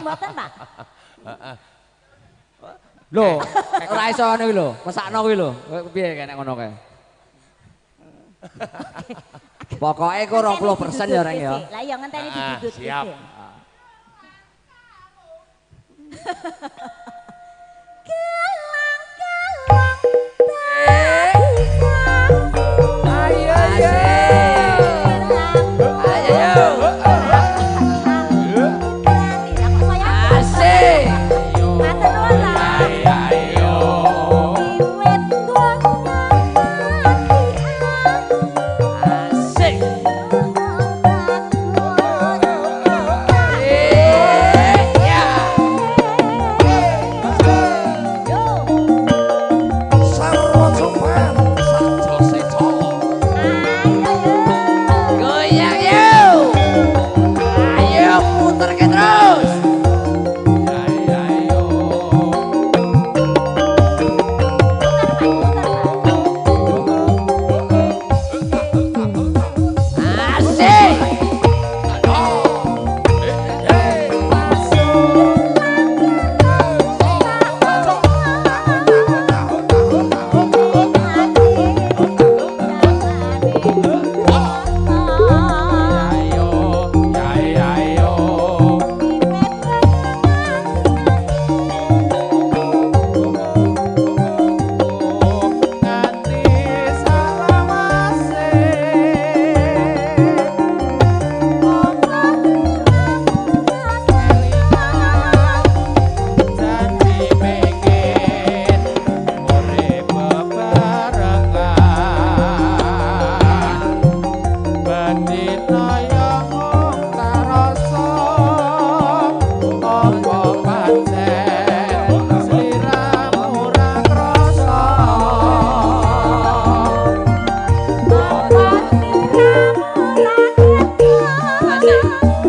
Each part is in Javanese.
mboten, Pak? Lho, ora iso ngono kuwi lho. Mesakno kuwi lho. Piye kene ngono kae? Pokoke ku 20% ya Reng ya. Lah iya ngenteni didudut. Siap. Ayo ayo. Ayo. Asik. Asik. Sarwa sopan, sajo sejo. Goyang yuk. Ayo puter ke terus. Ayo.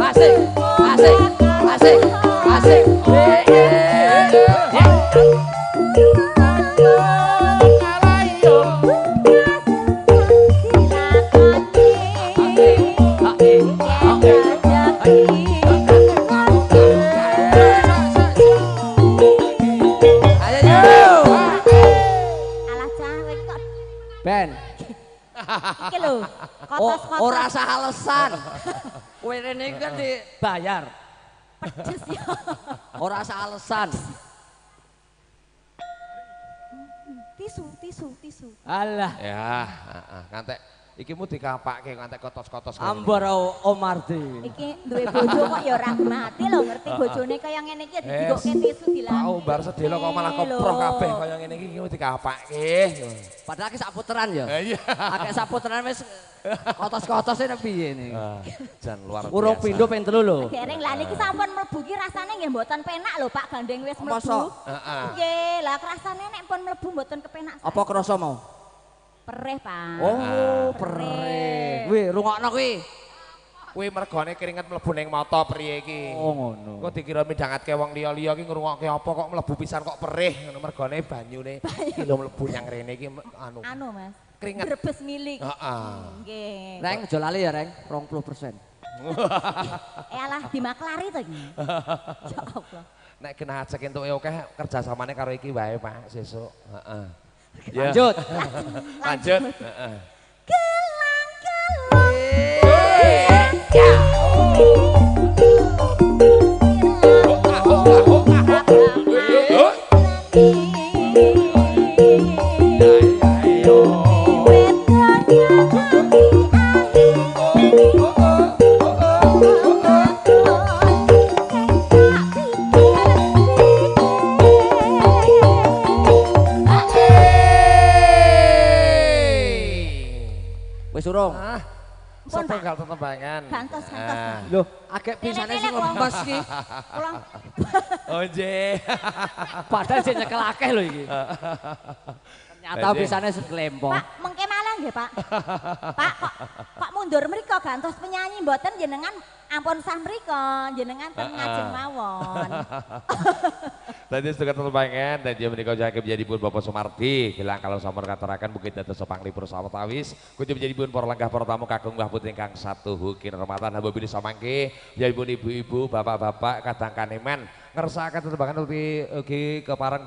Asik. Asik, asik, asik, asik. Alah cawek kok. Ben, Iki lho, kotos-kotos. ora usah alasan. Kowe rene iki kan dibayar. Pedes ya. Ora usah alasan. Tisu. Alah, Ya, ngantek iki mu dikapake ngantek kotos-kotos. ambar Omardi. Iki duwe bojo kok ya ora mati lho, ngerti bojone kaya ngene iki digokke tisu dilambi. Tau bar sedelo kok malah koprok kabeh kaya ngene iki mu dikapake. Padahal ki saputeran ya. Iya. Akeh saputeran wis kotos-kotose nek piye nih. Jan luar biasa. Urung pindho ping telu lho. Dereng lah niki sampun mlebu ki rasane nggih mboten penak lho Pak gandeng wis mlebu. Masa? Heeh. Nggih, lah rasane nek pun mlebu mboten kepenak. Apa krasa mau? Perih, Pak. Oh, perih. Wih, rungokno kuwi. Kuwi mergane keringet mlebu ning mata priye iki. Oh, ngono. Kok dikira midhangatke wong liya-liya ki ngrungokke apa kok mlebu pisan kok perih ngono mergane banyune iki lho mlebu nyang rene iki anu. Anu, Mas. Keringet. Brebes milik. Heeh. Nggih. Reng, aja lali ya, Reng. 20%. Alah dimaklari to iki. Ya Allah. Nek kena ajek entuke akeh kerjasamane karo iki wae Pak sesuk. Heeh. Ya. Lanjut. Lanjut. Heeh. Wis urung. Setunggal tetembangan. Gantos. Loh, akeh pisane sing lempes iki. Kula Oh nggih. Padahal sing nyekel akeh lho iki. Ternyata Jadi. pisane seklempo. Pak, mengke malah nggih, Pak. Pak, kok mundur mriko gantos penyanyi mboten jenengan ampun sah mriko, jenengan ten ngajeng mawon. Tadi sudah terbangan dan dia menikah jake menjadi pun Bapak Sumardi. Bilang kalau sampun katurakan bukit dados sepangli Pursawat Tawis. Kudu menjadi pun para langgah para tamu kakung Mbah Putri ingkang satu hukin hormatan hamba bilih samangke. Menjadi pun ibu-ibu, bapak-bapak kadang kanemen ngersakaken tetembangan ugi kepareng